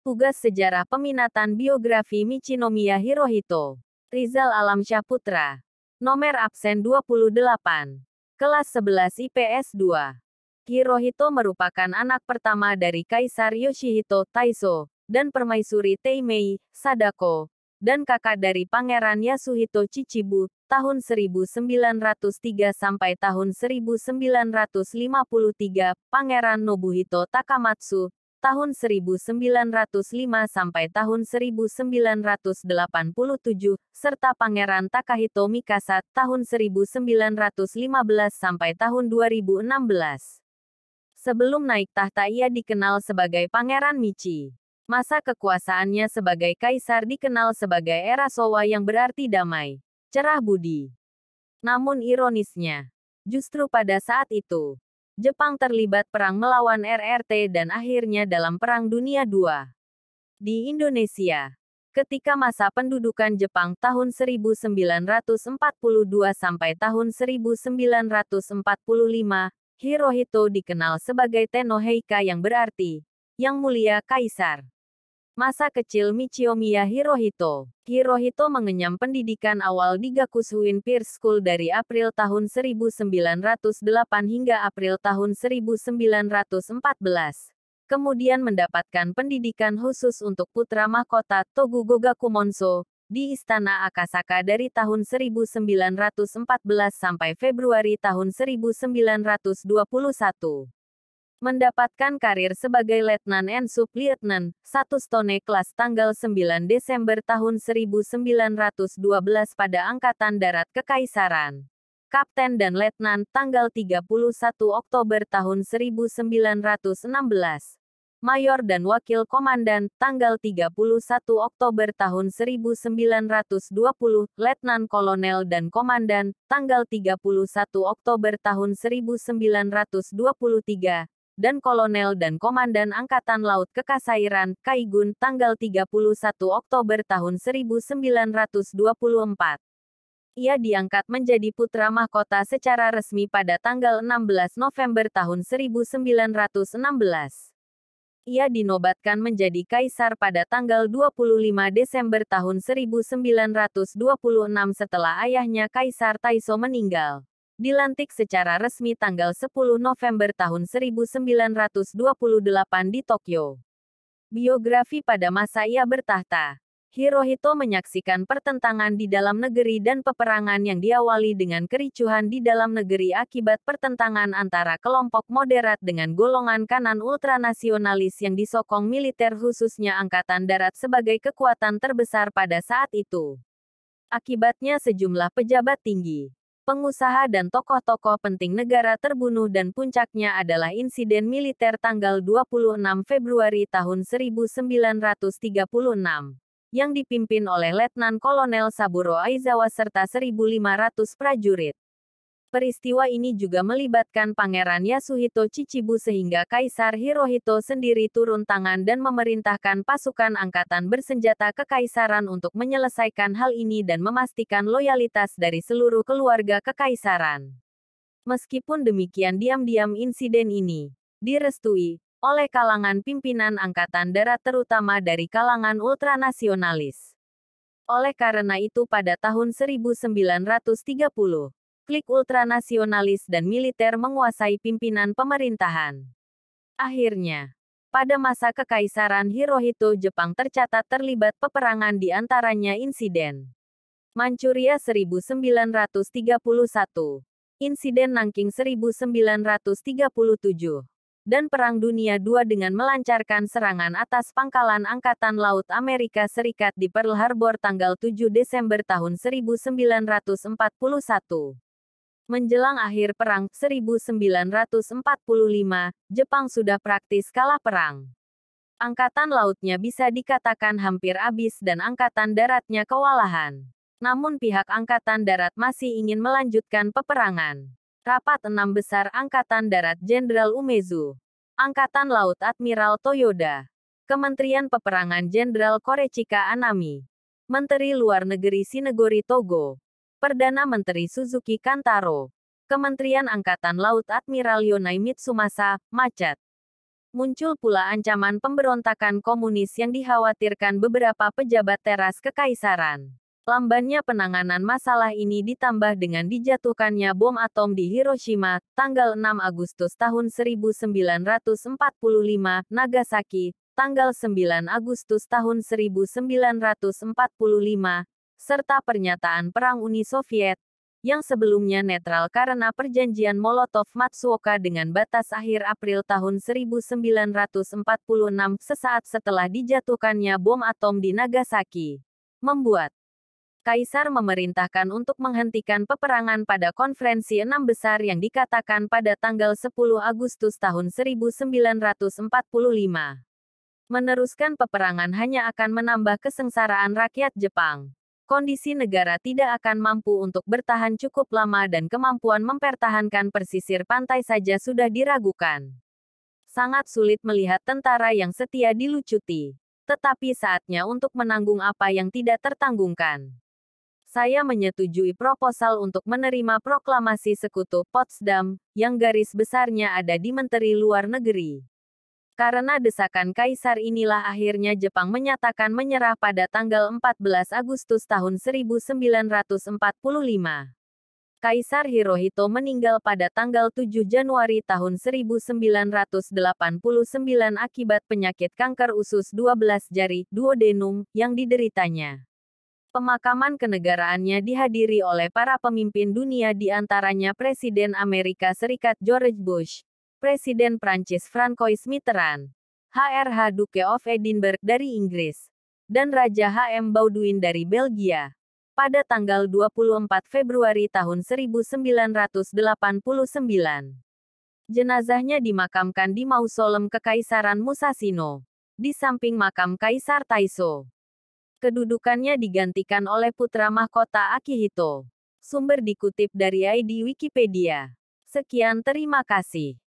Tugas Sejarah Peminatan Biografi Michinomiya Hirohito. Rizal Alamsyah Putra. Nomor absen 28. Kelas 11 IPS 2. Hirohito merupakan anak pertama dari Kaisar Yoshihito Taiso dan Permaisuri Teimei Sadako, dan kakak dari Pangeran Yasuhito Chichibu, tahun 1903 sampai tahun 1953, Pangeran Nobuhito Takamatsu, tahun 1905 sampai tahun 1987, serta Pangeran Takahito Mikasa, tahun 1915 sampai tahun 2016. Sebelum naik tahta ia dikenal sebagai Pangeran Michi. Masa kekuasaannya sebagai kaisar dikenal sebagai era Showa yang berarti damai, cerah budi. Namun ironisnya, justru pada saat itu, Jepang terlibat perang melawan RRT dan akhirnya dalam Perang Dunia II. Di Indonesia, ketika masa pendudukan Jepang tahun 1942 sampai tahun 1945, Hirohito dikenal sebagai Tenno Heika yang berarti, Yang Mulia Kaisar. Masa kecil Michinomiya Hirohito. Hirohito mengenyam pendidikan awal di Gakushūin First School dari April tahun 1908 hingga April tahun 1914. Kemudian mendapatkan pendidikan khusus untuk putra mahkota Tokugawa Gakumonso di Istana Akasaka dari tahun 1914 sampai Februari tahun 1921. Mendapatkan karir sebagai Letnan and Sub-Lieutenant, 1 Stone kelas tanggal 9 Desember tahun 1912 pada Angkatan Darat Kekaisaran. Kapten dan Letnan tanggal 31 Oktober tahun 1916. Mayor dan Wakil Komandan tanggal 31 Oktober tahun 1920, Letnan Kolonel dan Komandan tanggal 31 Oktober tahun 1923. Dan Kolonel dan Komandan Angkatan Laut Kekaisaran, Kaigun, tanggal 31 Oktober tahun 1924. Ia diangkat menjadi putra mahkota secara resmi pada tanggal 16 November tahun 1916. Ia dinobatkan menjadi kaisar pada tanggal 25 Desember tahun 1926 setelah ayahnya Kaisar Taiso meninggal. Dilantik secara resmi tanggal 10 November tahun 1928 di Tokyo. Biografi pada masa ia bertahta. Hirohito menyaksikan pertentangan di dalam negeri dan peperangan yang diawali dengan kericuhan di dalam negeri akibat pertentangan antara kelompok moderat dengan golongan kanan ultranasionalis yang disokong militer khususnya Angkatan Darat sebagai kekuatan terbesar pada saat itu. Akibatnya sejumlah pejabat tinggi, pengusaha dan tokoh-tokoh penting negara terbunuh dan puncaknya adalah insiden militer tanggal 26 Februari tahun 1936, yang dipimpin oleh Letnan Kolonel Saburo Aizawa serta 1.500 prajurit. Peristiwa ini juga melibatkan Pangeran Yasuhito Chichibu sehingga Kaisar Hirohito sendiri turun tangan dan memerintahkan pasukan angkatan bersenjata kekaisaran untuk menyelesaikan hal ini dan memastikan loyalitas dari seluruh keluarga kekaisaran. Meskipun demikian diam-diam insiden ini direstui oleh kalangan pimpinan Angkatan Darat terutama dari kalangan ultranasionalis. Oleh karena itu pada tahun 1930, klik ultranasionalis dan militer menguasai pimpinan pemerintahan. Akhirnya, pada masa kekaisaran Hirohito Jepang tercatat terlibat peperangan di antaranya insiden Manchuria 1931, insiden Nanking 1937, dan Perang Dunia II dengan melancarkan serangan atas pangkalan Angkatan Laut Amerika Serikat di Pearl Harbor tanggal 7 Desember tahun 1941. Menjelang akhir perang 1945, Jepang sudah praktis kalah perang. Angkatan lautnya bisa dikatakan hampir habis dan angkatan daratnya kewalahan. Namun pihak angkatan darat masih ingin melanjutkan peperangan. Rapat 6 Besar Angkatan Darat Jenderal Umezu, Angkatan Laut Admiral Toyoda, Kementerian Peperangan Jenderal Korechika Anami, Menteri Luar Negeri Shinigori Togo, Perdana Menteri Suzuki Kantaro, Kementerian Angkatan Laut Admiral Yonai Mitsumasa, macet. Muncul pula ancaman pemberontakan komunis yang dikhawatirkan beberapa pejabat teras kekaisaran. Lambannya penanganan masalah ini ditambah dengan dijatuhkannya bom atom di Hiroshima, tanggal 6 Agustus tahun 1945, Nagasaki, tanggal 9 Agustus tahun 1945, serta pernyataan Perang Uni Soviet, yang sebelumnya netral karena perjanjian Molotov-Matsuoka dengan batas akhir April tahun 1946 sesaat setelah dijatuhkannya bom atom di Nagasaki, membuat Kaisar memerintahkan untuk menghentikan peperangan pada konferensi 6 besar yang dikatakan pada tanggal 10 Agustus tahun 1945. Meneruskan peperangan hanya akan menambah kesengsaraan rakyat Jepang. Kondisi negara tidak akan mampu untuk bertahan cukup lama dan kemampuan mempertahankan pesisir pantai saja sudah diragukan. Sangat sulit melihat tentara yang setia dilucuti. Tetapi saatnya untuk menanggung apa yang tidak tertanggungkan. Saya menyetujui proposal untuk menerima proklamasi Sekutu Potsdam, yang garis besarnya ada di Menteri Luar Negeri. Karena desakan Kaisar inilah akhirnya Jepang menyatakan menyerah pada tanggal 14 Agustus tahun 1945. Kaisar Hirohito meninggal pada tanggal 7 Januari tahun 1989 akibat penyakit kanker usus 12 jari, duodenum, yang dideritanya. Pemakaman kenegaraannya dihadiri oleh para pemimpin dunia di antaranya Presiden Amerika Serikat George Bush, Presiden Prancis Francois Mitterrand, HRH Duke of Edinburgh dari Inggris, dan Raja HM Baudouin dari Belgia, pada tanggal 24 Februari tahun 1989. Jenazahnya dimakamkan di Mausolem Kekaisaran Musashino, di samping makam Kaisar Taisho. Kedudukannya digantikan oleh putra mahkota Akihito. Sumber dikutip dari ID Wikipedia. Sekian, terima kasih.